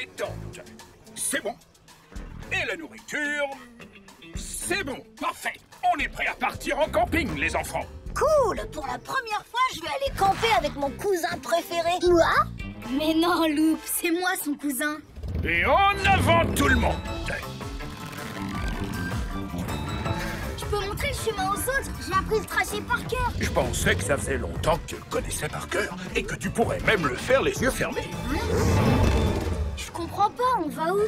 les tentes. C'est bon. Et la nourriture, c'est bon, parfait. On est prêt à partir en camping, les enfants. Cool! Pour la première fois, je vais aller camper avec mon cousin préféré. Quoi? Mais non, Loup, c'est moi son cousin. Et en avant tout le monde. Je peux montrer le chemin aux autres? J'ai appris le tracé par cœur. Je pensais que ça faisait longtemps que tu le connaissais par cœur et que tu pourrais même le faire les yeux fermés. Je comprends pas, on va où?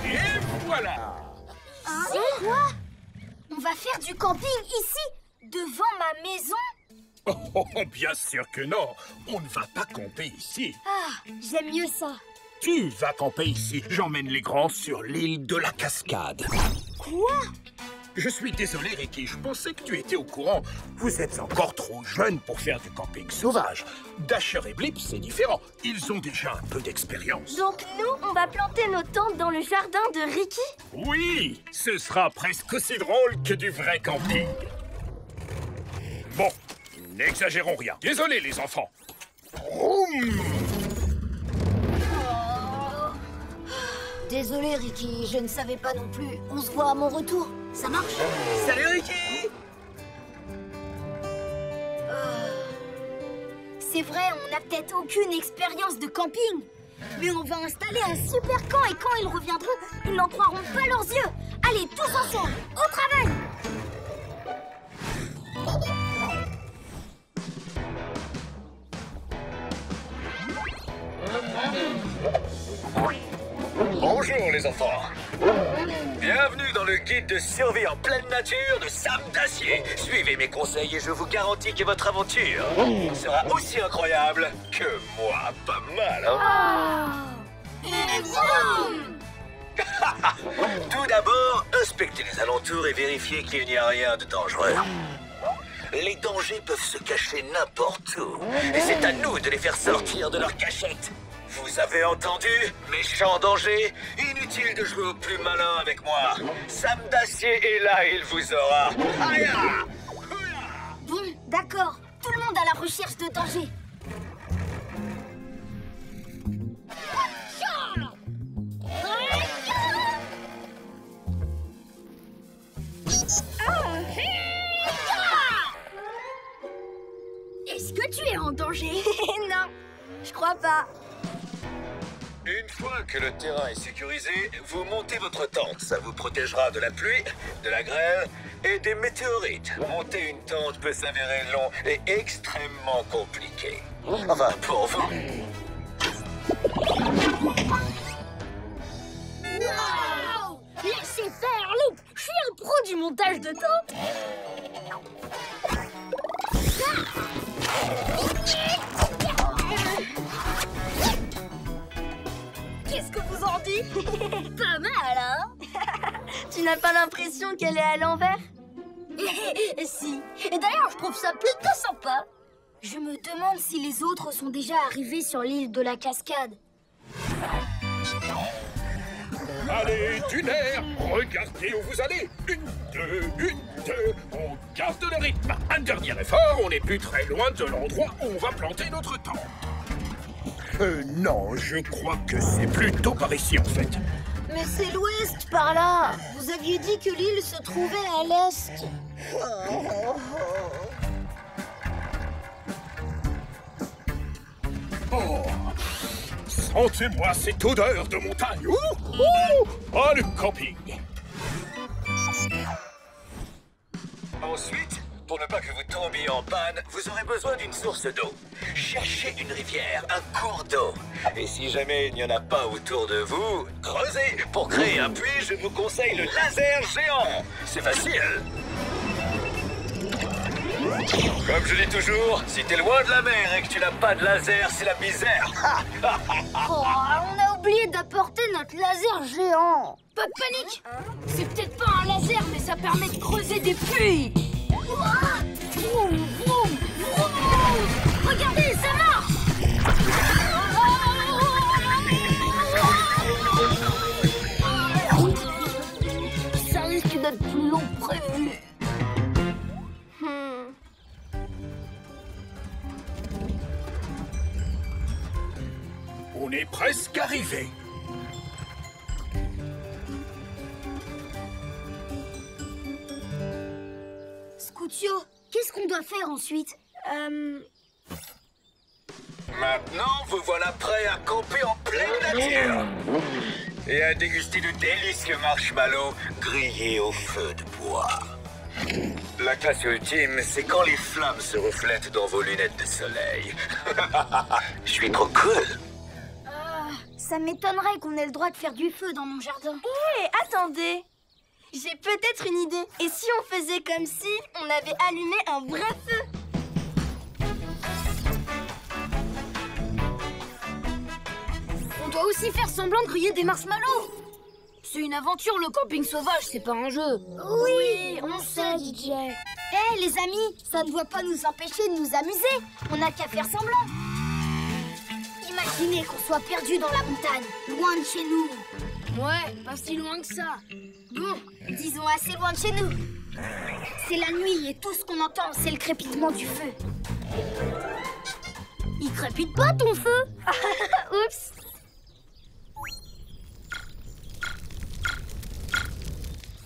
Et voilà. C'est quoi? On va faire du camping ici, devant ma maison? Oh, bien sûr que non. On ne va pas camper ici. Ah, j'aime mieux ça. Tu vas camper ici. J'emmène les grands sur l'île de la Cascade. Quoi? Je suis désolé, Ricky. Je pensais que tu étais au courant. Vous êtes encore trop jeune pour faire du camping sauvage. Dasher et Blip, c'est différent. Ils ont déjà un peu d'expérience. Donc nous, on va planter nos tentes dans le jardin de Ricky? Oui, ce sera presque aussi drôle que du vrai camping. Bon, n'exagérons rien. Désolé, les enfants. Vroom. Désolé, Ricky, je ne savais pas non plus. On se voit à mon retour. Ça marche? Salut, Ricky! C'est vrai, on n'a peut-être aucune expérience de camping. Mais on va installer un super camp et quand ils reviendront, ils n'en croiront pas leurs yeux. Allez, tous ensemble, au travail! Bonjour, les enfants. Bienvenue dans le guide de survie en pleine nature de Sam Dacier. Suivez mes conseils et je vous garantis que votre aventure sera aussi incroyable que moi. Pas mal, hein? Et boum! Tout d'abord, inspectez les alentours et vérifiez qu'il n'y a rien de dangereux. Les dangers peuvent se cacher n'importe où. Et c'est à nous de les faire sortir de leur cachette. Vous avez entendu? Méchant danger. Inutile de jouer au plus malin avec moi. Sam Dacier est là et il vous aura. Aïe! Bon, d'accord. Tout le monde à la recherche de danger. Est-ce que tu es en danger? Non, je crois pas. Une fois que le terrain est sécurisé, vous montez votre tente. Ça vous protégera de la pluie, de la grêle et des météorites. Monter une tente peut s'avérer long et extrêmement compliqué. Enfin, pour vous. Wow! Laissez faire, Loup! Je suis un pro du montage de tente! Qu'est-ce que vous en dites? Pas mal, hein? Tu n'as pas l'impression qu'elle est à l'envers? Si. Et d'ailleurs, je trouve ça plutôt sympa. Je me demande si les autres sont déjà arrivés sur l'île de la Cascade. Allez, du nerf. Regardez où vous allez. Une, deux. On garde le rythme. Un dernier effort, on n'est plus très loin de l'endroit où on va planter notre tente. Non, je crois que c'est plutôt par ici, en fait. Mais c'est l'ouest, par là. Vous aviez dit que l'île se trouvait à l'est. Oh, sentez-moi cette odeur de montagne. Oh, le camping. Ensuite, pour ne pas que vous tombiez en panne, vous aurez besoin d'une source d'eau. Cherchez une rivière, un cours d'eau. Et si jamais il n'y en a pas autour de vous, creusez. Pour créer un puits, je vous conseille le laser géant. C'est facile. Comme je dis toujours, si t'es loin de la mer et que tu n'as pas de laser, c'est la misère. Oh, on a oublié d'apporter notre laser géant. Pas de panique. C'est peut-être pas un laser, mais ça permet de creuser des puits. Vroom, vroom, vroom. Regardez, ça marche. peut-être plus long que prévu. On est presque arrivé. Scoutio, qu'est-ce qu'on doit faire ensuite? Maintenant, vous voilà prêt à camper en pleine nature et à déguster de délicieux marshmallows grillés au feu de bois. La classe ultime, c'est quand les flammes se reflètent dans vos lunettes de soleil. Je suis trop cool. Ça m'étonnerait qu'on ait le droit de faire du feu dans mon jardin. Hé, attendez! J'ai peut-être une idée. Et si on faisait comme si on avait allumé un vrai feu? On doit aussi faire semblant de griller des marshmallows. C'est une aventure, le camping sauvage, c'est pas un jeu. Oui, on sait, DJ. Hé, les amis, ça ne doit pas nous empêcher de nous amuser. On n'a qu'à faire semblant. Imaginez qu'on soit perdu dans la montagne, loin de chez nous. Ouais, pas si loin que ça. Bon, disons assez loin de chez nous. C'est la nuit et tout ce qu'on entend, c'est le crépitement du feu. Il crépite pas ton feu? Oups.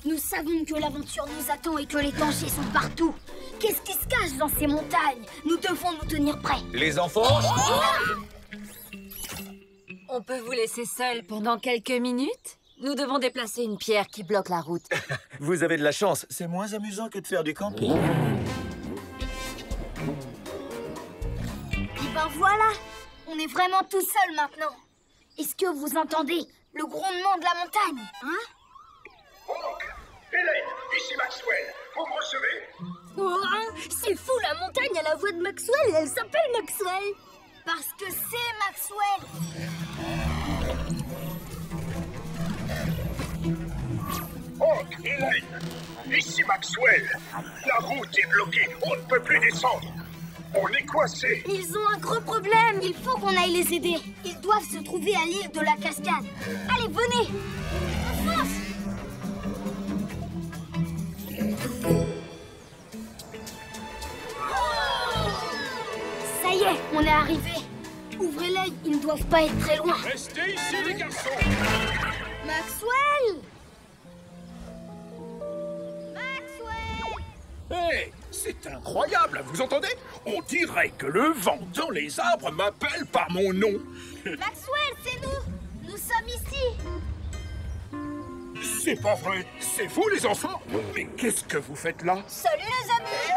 Nous savons que l'aventure nous attend et que les dangers sont partout. Qu'est-ce qui se cache dans ces montagnes? Nous devons nous tenir prêts. Les enfants, On peut vous laisser seul pendant quelques minutes? Nous devons déplacer une pierre qui bloque la route. vous avez de la chance. C'est moins amusant que de faire du camping. Et ben voilà, on est vraiment tout seul maintenant. Est-ce que vous entendez le grondement de la montagne, hein? Hank, Hélène, ici Maxwell. Vous me recevez? Oh, c'est fou, la montagne a la voix de Maxwell et elle s'appelle Maxwell. Parce que c'est Maxwell. Hank, Hélène, ici Maxwell. La route est bloquée, on ne peut plus descendre. On est coincé. Ils ont un gros problème. Il faut qu'on aille les aider. Ils doivent se trouver à l'île de la cascade. Allez, venez. Fonce. Ça y est, on est arrivé. Ouvrez l'œil, ils ne doivent pas être très loin. Restez ici, les garçons. Maxwell! Maxwell! Hé, c'est incroyable, vous entendez? On dirait que le vent dans les arbres m'appelle par mon nom. Maxwell, c'est nous! Nous sommes ici! C'est pas vrai, c'est vous les enfants? Mais qu'est-ce que vous faites là? Salut les amis!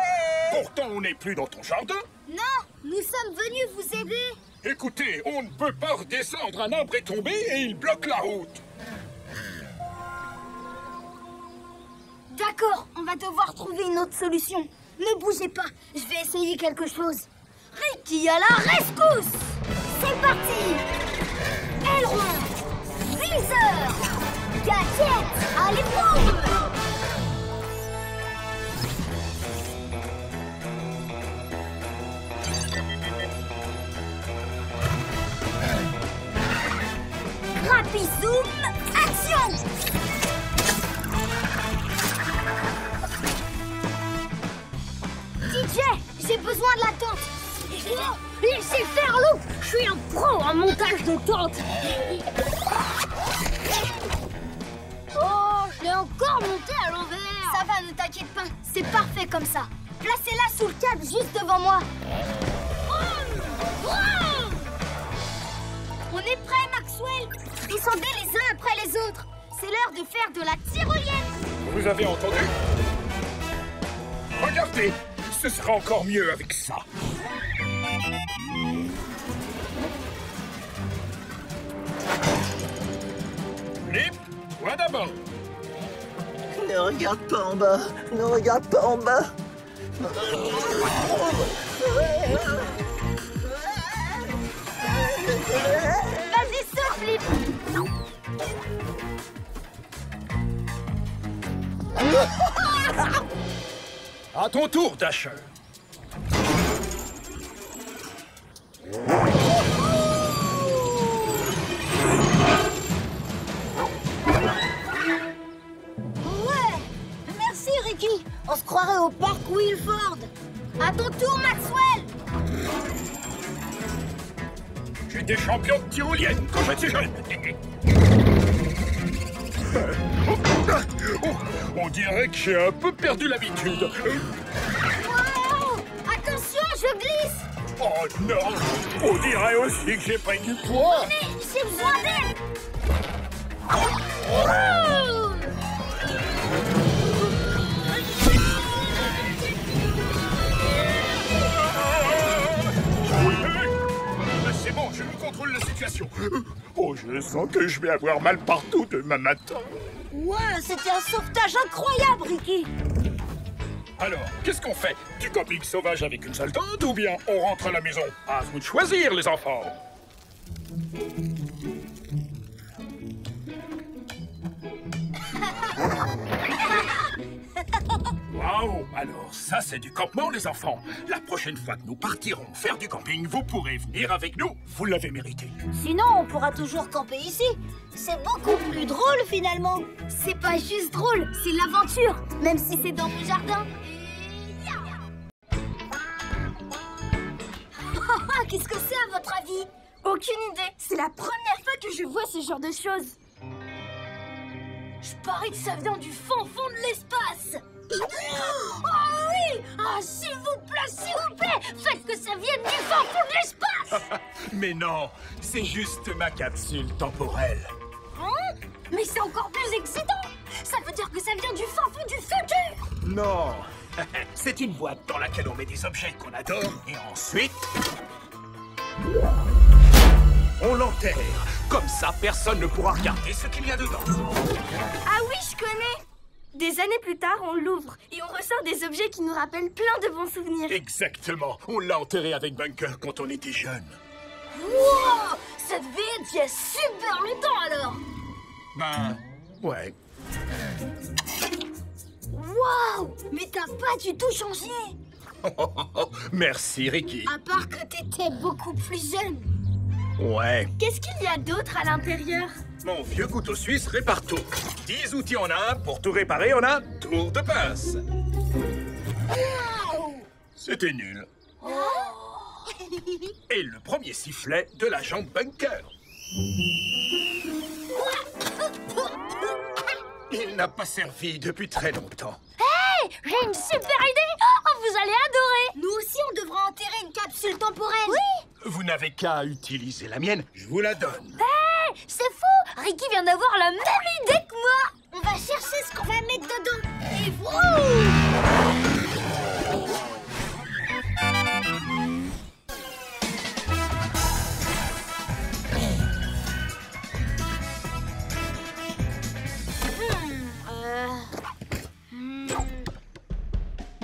Pourtant on n'est plus dans ton jardin. Non, nous sommes venus vous aider! Écoutez, on ne peut pas redescendre, un arbre est tombé et il bloque la route. D'accord, on va devoir trouver une autre solution. Ne bougez pas, je vais essayer quelque chose. Ricky à la rescousse! C'est parti! Aileron! Viseur! Gadget! Allez, boum! Rapizoom, action! DJ, j'ai besoin de la tente. Laissez faire, Lou. Je suis un pro en montage de tente. Oh, je l'ai encore monté à l'envers. Ça va, ne t'inquiète pas. C'est parfait comme ça. Placez-la sous le cadre juste devant moi. On est prêts, Maxwell. Descendez les uns après les autres. C'est l'heure de faire de la tyrolienne. Vous avez entendu? Regardez, ce sera encore mieux avec ça. Flip, toi d'abord. Ne regarde pas en bas. Ne regarde pas en bas. Vas-y, saute, Flip. À ton tour, Dasher. Ouais, croirais au parc Wilford. À ton tour, Maxwell. J'étais champion de tyrolienne quand j'étais jeune. On dirait que j'ai un peu perdu l'habitude. Wow! Attention, je glisse. Oh non! On dirait aussi que j'ai pris du poids. Mais j'ai besoin d'aide. Wow! C'est bon, je contrôle la situation. Oh, je sens que je vais avoir mal partout demain matin. Wow, c'était un sauvetage incroyable, Ricky. Alors, qu'est-ce qu'on fait? Du camping sauvage avec une seule tente ou bien on rentre à la maison? À vous de choisir, les enfants. Waouh! Alors ça, c'est du campement, les enfants. La prochaine fois que nous partirons faire du camping, vous pourrez venir avec nous. Vous l'avez mérité. Sinon, on pourra toujours camper ici. C'est beaucoup plus drôle, finalement. C'est pas juste drôle, c'est l'aventure. Même si c'est dans le jardin. Qu'est-ce que c'est, à votre avis? Aucune idée. C'est la première fois que je vois ce genre de choses. Je parie que ça vient du fin fond de l'espace. Oh oui! Ah, s'il vous plaît, faites que ça vienne du fin fond de l'espace. Mais non, c'est juste ma capsule temporelle. Hein? Mais c'est encore plus excitant. Ça veut dire que ça vient du fin fond du futur. Non, c'est une boîte dans laquelle on met des objets qu'on adore et ensuite on l'enterre. Comme ça, personne ne pourra regarder ce qu'il y a dedans. Ah oui, je connais. Des années plus tard, on l'ouvre et on ressort des objets qui nous rappellent plein de bons souvenirs. Exactement. On l'a enterré avec Bunker quand on était jeune. Wow! Ça devait être il y a super longtemps alors. Ben, ouais. Waouh! Mais t'as pas du tout changé. Merci, Ricky. À part que t'étais beaucoup plus jeune. Ouais. Qu'est-ce qu'il y a d'autre à l'intérieur? Mon vieux couteau suisse répare tout. 10 outils en un. Pour tout réparer, on a tour de pince. Wow! C'était nul. Oh! Et le premier sifflet de l'agent Bunker. Il n'a pas servi depuis très longtemps. Hey! J'ai une super idée! Oh, vous allez adorer! Nous aussi, on devra enterrer une capsule temporelle. Oui! Vous n'avez qu'à utiliser la mienne, je vous la donne. Hey! C'est fou! Ricky vient d'avoir la même idée que moi! On va chercher ce qu'on va mettre dedans. Et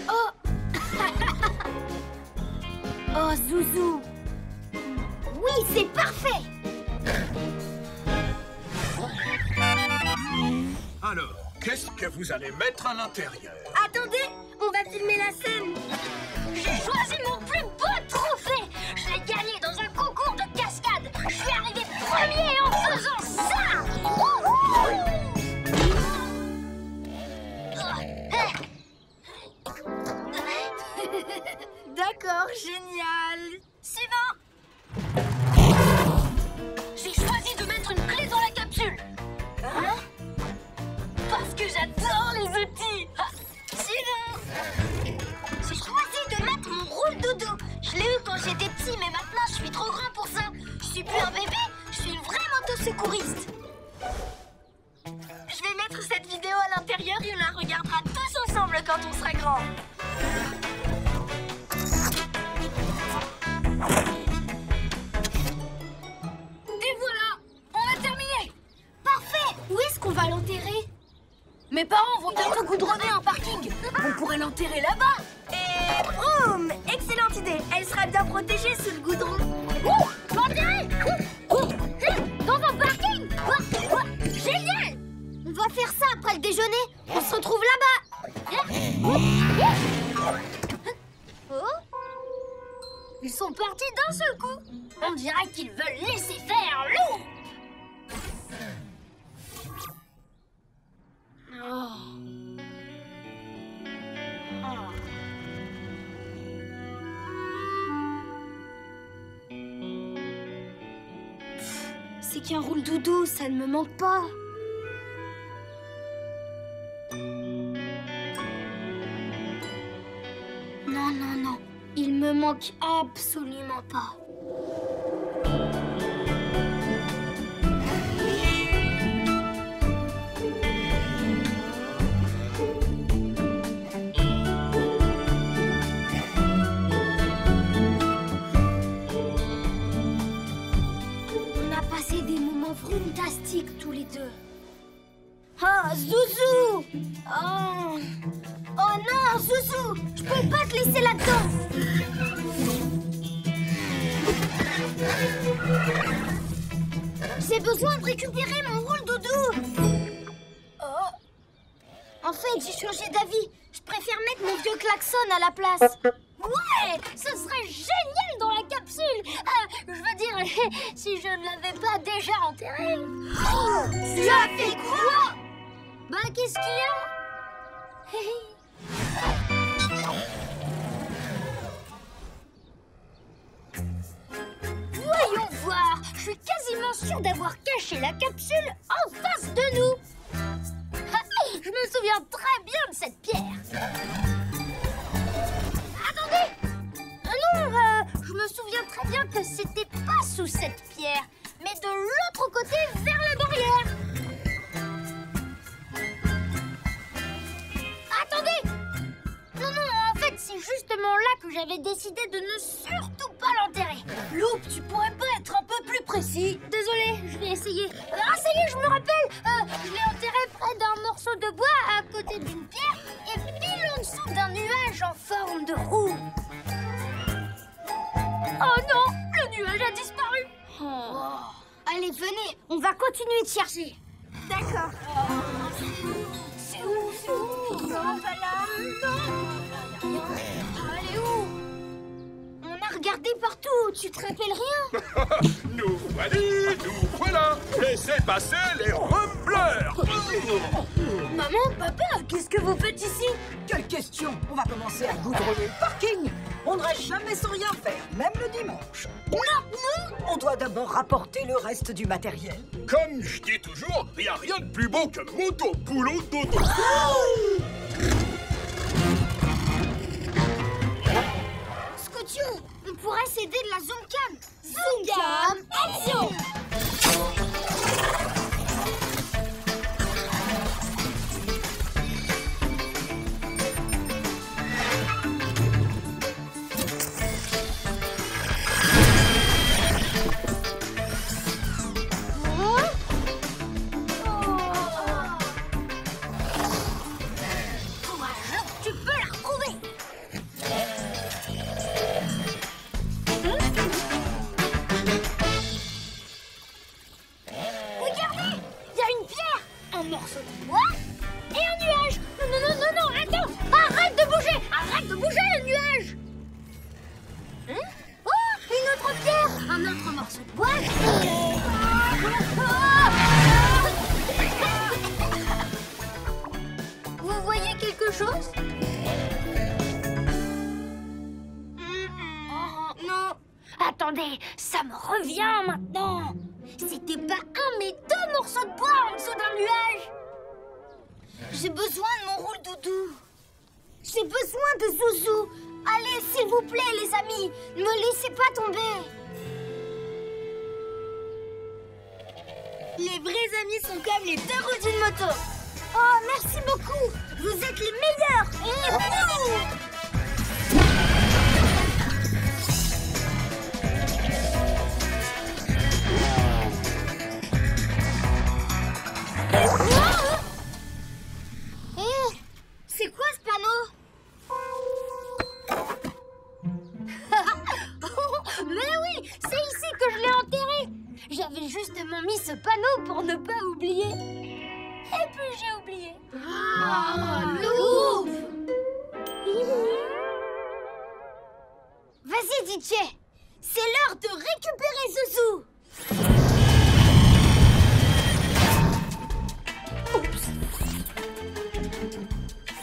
Oh! Oh, Zouzou! Oui, c'est parfait! Alors, qu'est-ce que vous allez mettre à l'intérieur? Attendez, on va filmer la scène. J'ai choisi mon plus beau trophée. Je l'ai gagné dans un concours de cascade. Je suis arrivé premier en faisant ça. D'accord, génial. Suivant. J'ai choisi de mettre une clé dans la capsule. Hein? Parce que j'adore les outils. Suivant. J'ai choisi de mettre mon roule dodo. Je l'ai eu quand j'étais petit, mais maintenant je suis trop grand pour ça. Je suis plus un bébé, je suis une vraie moto-secouriste. Je vais mettre cette vidéo à l'intérieur et on la regardera tous ensemble quand on sera grand. Et voilà, on a terminé. Parfait. Où est-ce qu'on va l'enterrer? Mes parents vont bientôt goudronner un parking. On pourrait l'enterrer là-bas. Et boum! Excellente idée. Elle sera bien protégée sous le goudron. L'enterrer dans un parking. Génial. On va faire ça après le déjeuner. On se retrouve là-bas. Oh. Ils sont partis d'un seul coup. On dirait qu'ils veulent laisser faire l'eau. Avec un roule doudou, ça ne me manque pas. Non, non, non. Il me manque absolument pas. Fantastique tous les deux. Ah, Zouzou! Oh non, Zouzou! Je peux pas te laisser là-dedans! J'ai besoin de récupérer mon roule doudou! Oh. En fait, j'ai changé d'avis. Je préfère mettre mon vieux klaxon à la place. Ouais! Ce serait génial dans la capsule! Je veux dire, si je ne l'avais pas déjà enterré. Oh, tu as fait quoi? Bah, qu'est-ce qu'il y a? Voyons voir. Je suis quasiment sûre d'avoir caché la capsule en face de nous. Je me souviens très bien de cette pierre. Attendez! Non, je me souviens très bien que c'était pas sous cette pierre, mais de l'autre côté, vers la barrière. Attendez! Non, en fait, c'est justement là que j'avais décidé de ne surtout pas l'enterrer. Loup, tu pourrais pas être un peu plus précis? Désolée, je vais essayer. Ah, ça y est, je me rappelle! Je l'ai enterré près d'un morceau de bois à côté d'une pierre et pile en dessous d'un nuage en forme de roue. Oh non, le nuage a disparu. Oh. Allez, venez, on va continuer de chercher. D'accord. C'est où? Non, pas là. Non. Elle est où? On a regardé partout, tu te rappelles rien? Nous voilà. Laissez passer les rumbleurs. Maman, papa, qu'est-ce que vous faites ici? Quelle question! On va commencer à goudronner le parking! On ne reste jamais sans rien faire, même le dimanche. Non! On doit d'abord rapporter le reste du matériel. Comme je dis toujours, il n'y a rien de plus beau que moto, boulot, dodo. Scotio, on pourrait s'aider de la Zoom Cam. Zoom Cam, action! Vous voyez quelque chose? Non. Attendez, ça me revient maintenant. C'était pas un, mais deux morceaux de bois en dessous d'un nuage. J'ai besoin de mon roule doudou. J'ai besoin de Zouzou. Allez, s'il vous plaît, les amis, ne me laissez pas tomber. Les vrais amis sont comme les deux roues d'une moto. Oh, merci beaucoup. Vous êtes les meilleurs. C'est quoi ce panneau? Mais oui, c'est ici que je l'ai enterré. J'avais justement mis ce panneau pour ne pas oublier. Et puis j'ai oublié. Loup! Vas-y, DJ. C'est l'heure de récupérer Zouzou. Oups.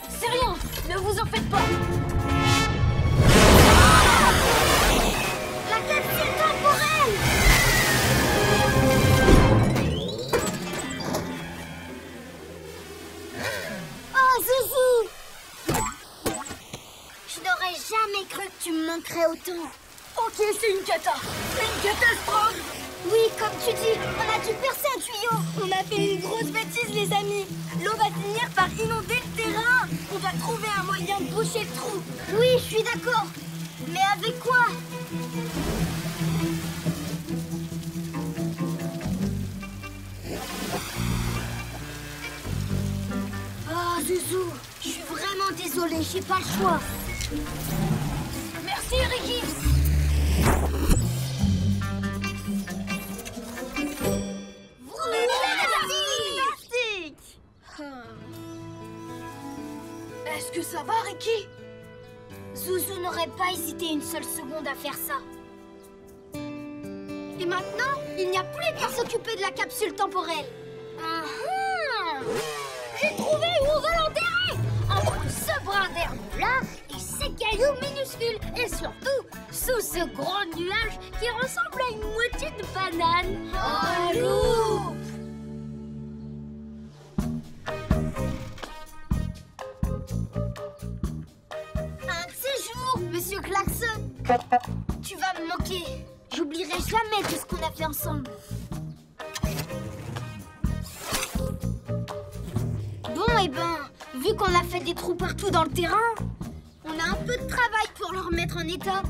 C'est rien, ne vous en faites pas. La capsule temporelle. Zouzou! Je n'aurais jamais cru que tu me manquerais autant. Ok, c'est une cata. Une catastrophe. Oui, comme tu dis, on a dû percer un tuyau. On a fait une grosse bêtise, les amis. L'eau va finir par inonder le terrain. On va trouver un moyen de boucher le trou. Oui, je suis d'accord. Mais avec quoi? Oh, Zouzou, je suis vraiment désolée, j'ai pas le choix. Merci, Ricky. Est-ce que ça va, Ricky? Zouzou n'aurait pas hésité une seule seconde à faire ça. Et maintenant, il n'y a plus qu'à s'occuper de la capsule temporelle. J'ai trouvé où on va l'enterrer! Entre ce brin d'herbe-là et ces cailloux minuscules. Et surtout, sous ce grand nuage qui ressemble à une moitié de banane. Oh, loup! Un de ces jours, Monsieur Klaxon, tu vas me manquer. J'oublierai jamais tout ce qu'on a fait ensemble. Bon, eh ben, vu qu'on a fait des trous partout dans le terrain, on a un peu de travail pour le remettre en état.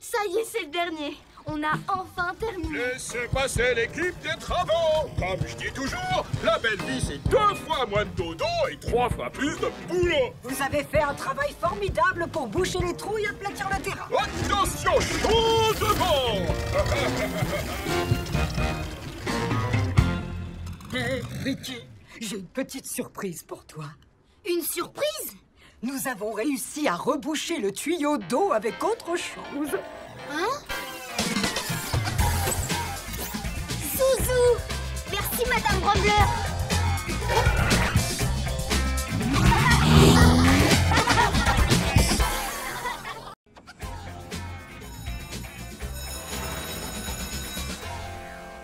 Ça y est, c'est le dernier. On a enfin terminé. Laissez passer l'équipe des travaux. Comme je dis toujours, la belle vie, c'est 2 fois moins de dodo et 3 fois plus de boulot. Vous avez fait un travail formidable pour boucher les trous et aplatir le terrain. Attention, changement. Hé, Ricky, j'ai une petite surprise pour toi. Une surprise? Nous avons réussi à reboucher le tuyau d'eau avec autre chose. Hein? Zouzou! Merci, Madame Grumbler.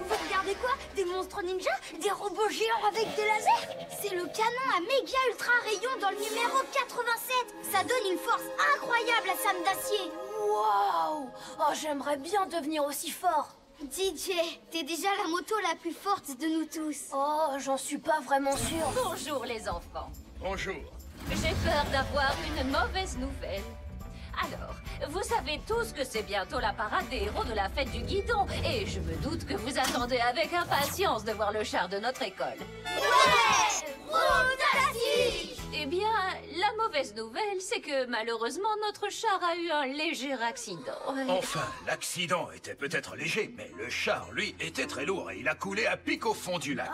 Vous regardez quoi? Des monstres ninja? Des robots géants avec des lasers? C'est le canon à méga ultra rayon dans le numéro 87. Ça donne une force incroyable à Sam d'acier. Waouh! Oh, j'aimerais bien devenir aussi fort. DJ, t'es déjà la moto la plus forte de nous tous. Oh, j'en suis pas vraiment sûre. Bonjour les enfants. Bonjour. J'ai peur d'avoir une mauvaise nouvelle. Alors, vous savez tous que c'est bientôt la parade des héros de la fête du guidon. Et je me doute que vous attendez avec impatience de voir le char de notre école. Ouais! Fantastique! Eh bien, la mauvaise nouvelle, c'est que malheureusement, notre char a eu un léger accident. Enfin, l'accident était peut-être léger, mais le char, lui, était très lourd et il a coulé à pic au fond du lac.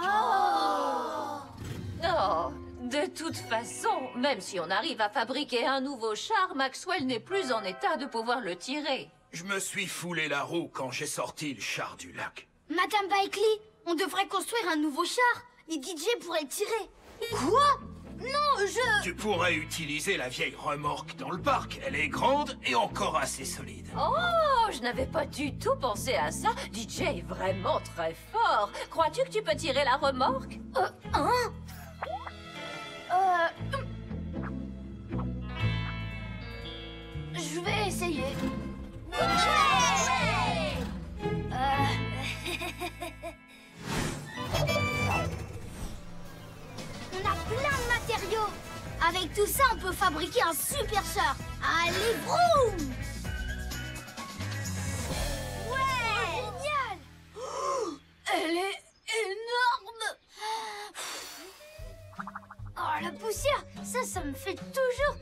Oh, de toute façon, même si on arrive à fabriquer un nouveau char, Maxwell n'est plus en état de pouvoir le tirer. Je me suis foulé la roue quand j'ai sorti le char du lac. Madame Bailey, on devrait construire un nouveau char. Et DJ pourrait le tirer. Quoi? Non, Tu pourrais utiliser la vieille remorque dans le parc. Elle est grande et encore assez solide. Oh, je n'avais pas du tout pensé à ça. DJ est vraiment très fort. Crois-tu que tu peux tirer la remorque? Je vais essayer. On a plein de matériaux. Avec tout ça, on peut fabriquer un super char. Allez, vroom! Ouais! Génial! Elle est énorme! Oh, la poussière, ça me fait toujours...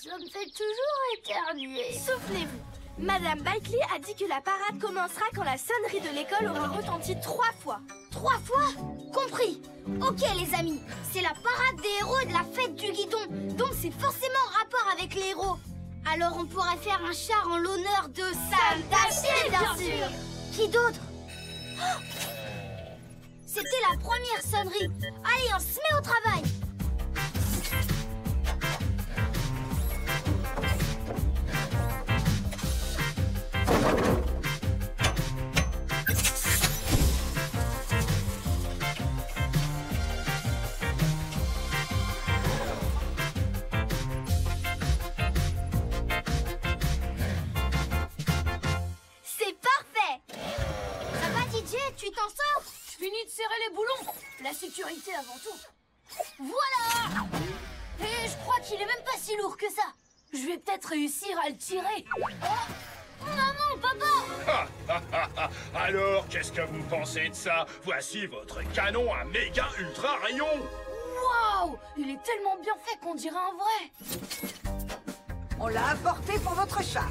Ça me fait toujours éternuer. Souvenez-vous, Madame Bailey a dit que la parade commencera quand la sonnerie de l'école aura retenti 3 fois. 3 fois? Compris. Ok, les amis, c'est la parade des héros et de la fête du guidon. Donc c'est forcément en rapport avec les héros. Alors on pourrait faire un char en l'honneur de Sam d'acier, bien sûr. Qui d'autre? C'était la première sonnerie. Allez, on se met au travail. sécurité avant tout. Voilà! Et je crois qu'il est même pas si lourd que ça. Je vais peut-être réussir à le tirer. Oh, maman, papa! Alors, qu'est-ce que vous pensez de ça? Voici votre canon à méga ultra rayon. Waouh! Il est tellement bien fait qu'on dirait un vrai. On l'a apporté pour votre char.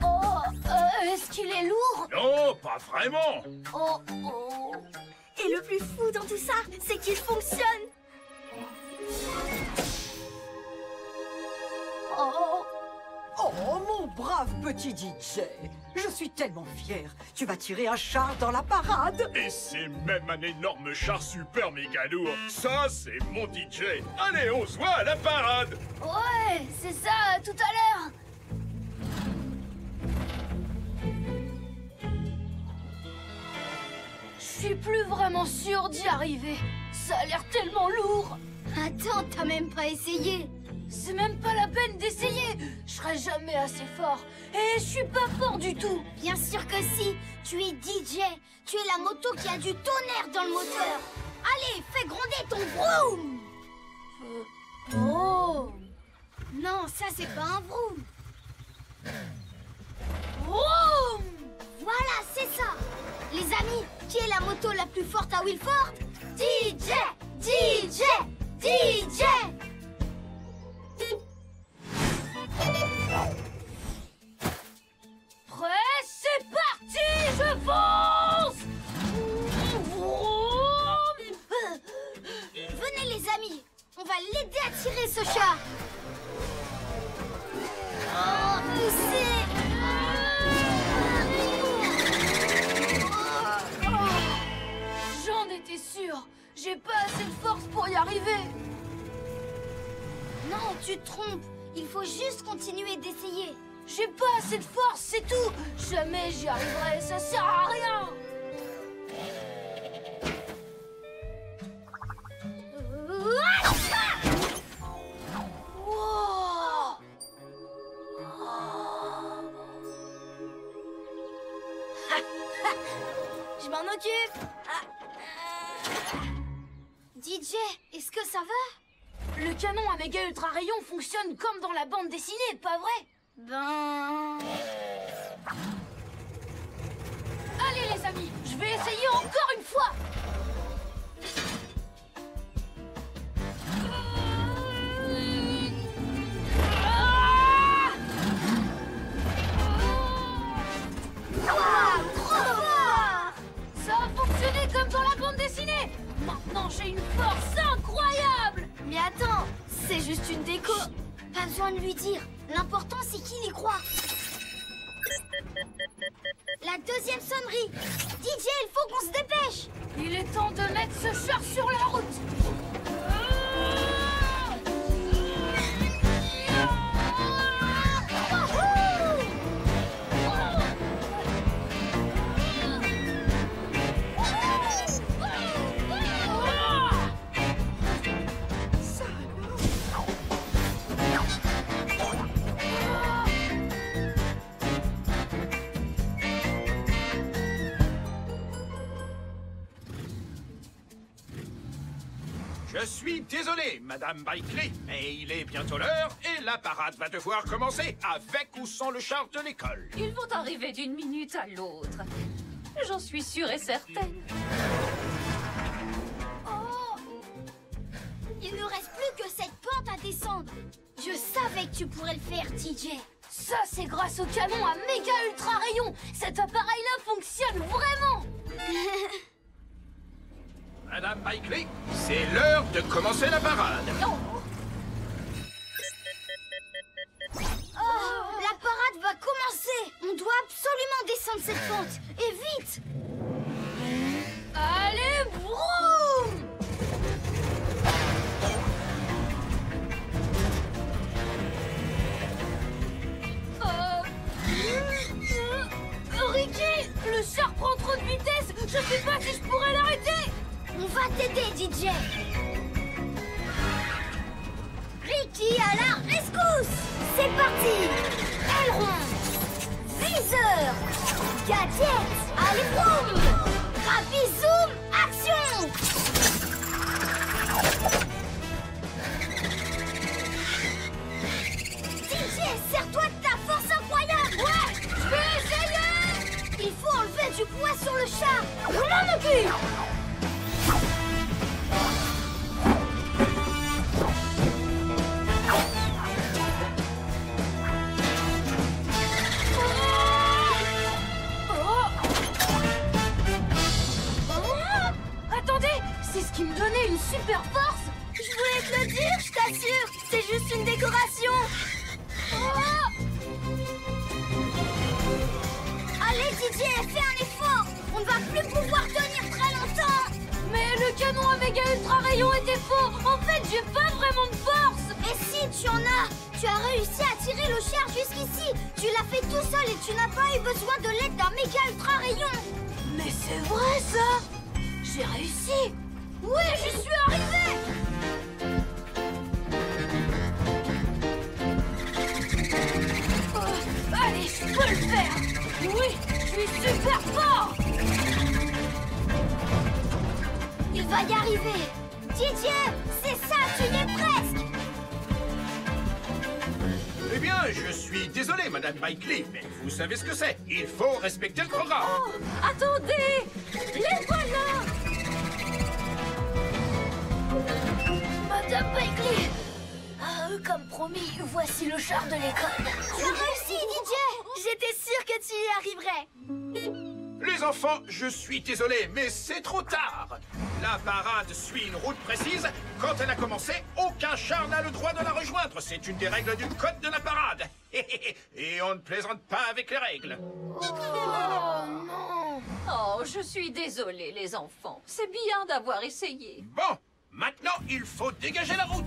Oh, est-ce qu'il est lourd? Non, pas vraiment. Oh, oh. Et le plus fou dans tout ça, c'est qu'il fonctionne. Oh. Oh, mon brave petit DJ. Je suis tellement fier. Tu vas tirer un char dans la parade. Et c'est même un énorme char super méga lourd. Ça, c'est mon DJ. Allez, on se voit à la parade. Ouais, c'est ça, tout à l'heure. Je suis plus vraiment sûre d'y arriver. Ça a l'air tellement lourd. Attends, t'as même pas essayé. C'est même pas la peine d'essayer. Je serai jamais assez fort. Et je suis pas fort du tout. Bien sûr que si. Tu es DJ. Tu es la moto qui a du tonnerre dans le moteur. Allez, fais gronder ton vroom. Oh. Non, ça c'est pas un vroom. Vroom. Voilà, c'est ça. Les amis, qui est la moto la plus forte à Wilford? DJ, DJ, DJ. Prêt, c'est parti, je fonce. Venez les amis, on va l'aider à tirer ce chat. Oh, poussez. J'en étais sûre. J'ai pas assez de force pour y arriver. Non, tu te trompes. Il faut juste continuer d'essayer. J'ai pas assez de force, c'est tout. Jamais j'y arriverai, ça sert à rien. Wow. Je m'en occupe. DJ, est-ce que ça va? Le canon à méga ultra rayon fonctionne comme dans la bande dessinée, pas vrai? Ben... Allez les amis, je vais essayer encore une fois. Wow, trop fort! Ça a fonctionné comme dans la bande dessinée. Maintenant j'ai une force incroyable. Mais attends, c'est juste une déco. Pas besoin de lui dire. L'important, c'est qu'il y croit. La deuxième sonnerie. DJ, il faut qu'on se dépêche. Il est temps de mettre ce char sur la route. Je suis désolé, Madame Bailey, mais il est bientôt l'heure et la parade va devoir commencer avec ou sans le char de l'école. Ils vont arriver d'une minute à l'autre. J'en suis sûre et certaine. Oh! Il ne reste plus que cette pente à descendre. Je savais que tu pourrais le faire, DJ. Ça, c'est grâce au canon à méga ultra rayon. Cet appareil-là fonctionne vraiment. Madame Bailey, c'est l'heure de commencer la parade. Non. Oh, la parade va commencer. On doit absolument descendre cette pente. Et vite. Allez, vroom! Ricky, le char prend trop de vitesse. Je sais pas si je pourrais l'arrêter. On va t'aider, DJ. Ricky à la rescousse. C'est parti. Aileron, viseur, gadget, allez boum. Je m'en occupe. Attendez, c'est ce qui me donnait une super force. Je voulais te le dire, je t'assure. C'est juste une décoration. Allez, Didier, fais un effort. On ne va plus pouvoir tenir très longtemps. Mais le canon à méga ultra rayon était faux. En fait, j'ai pas vraiment de force. Et si tu en as, tu as réussi à tirer le char jusqu'ici. Tu l'as fait tout seul et tu n'as pas eu besoin de l'aide d'un méga ultra rayon. Mais c'est vrai ça. J'ai réussi. Oui, j'y suis arrivée. Allez, je peux le faire. Oui, je suis super fort. Il va y arriver. Didier, c'est ça, tu y es presque. Eh bien, je suis désolé, Madame Bikely, mais vous savez ce que c'est. Il faut respecter le programme. Oh, attendez, les voilà. Madame Bikely. Comme promis, voici le char de l'école. Tu as réussi, Didier. J'étais sûre que tu y arriverais. Les enfants, je suis désolé, mais c'est trop tard. La parade suit une route précise. Quand elle a commencé, aucun char n'a le droit de la rejoindre. C'est une des règles du code de la parade. Et on ne plaisante pas avec les règles. Oh non. Oh, je suis désolée, les enfants. C'est bien d'avoir essayé. Bon, maintenant, il faut dégager la route.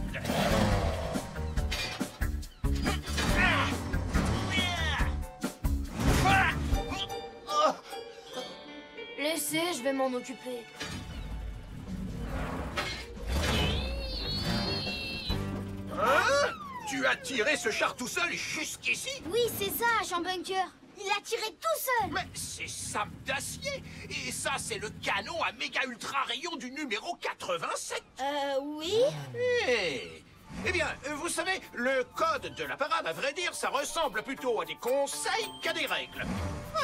Laissez, je vais m'en occuper. Hein? Tu as tiré ce char tout seul jusqu'ici? Oui, c'est ça, Jean Bunker. Il a tiré tout seul. Mais c'est Sam d'acier. Et ça, c'est le canon à méga ultra rayon du numéro 87. Oui. Eh bien, vous savez, le code de la parade, à vrai dire, ça ressemble plutôt à des conseils qu'à des règles.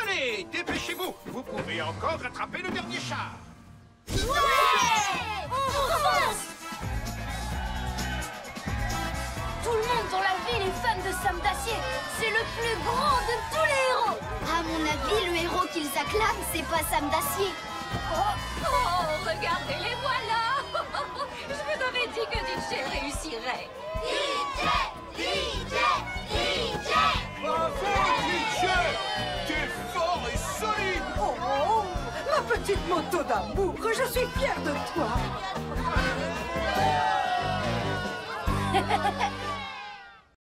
Allez, dépêchez-vous. Vous pouvez encore rattraper le dernier char. Ouais! On fonce! Tout le monde dans la ville est fan de Sam d'acier. C'est le plus grand de tous les héros. À mon avis, le héros qu'ils acclament, c'est pas Sam d'acier. Oh, regardez, les voilà. Je vous avais dit que DJ réussirait. DJ! Bravo, DJ! T'es fort et solide! Oh, ma petite moto d'amour, je suis fière de toi.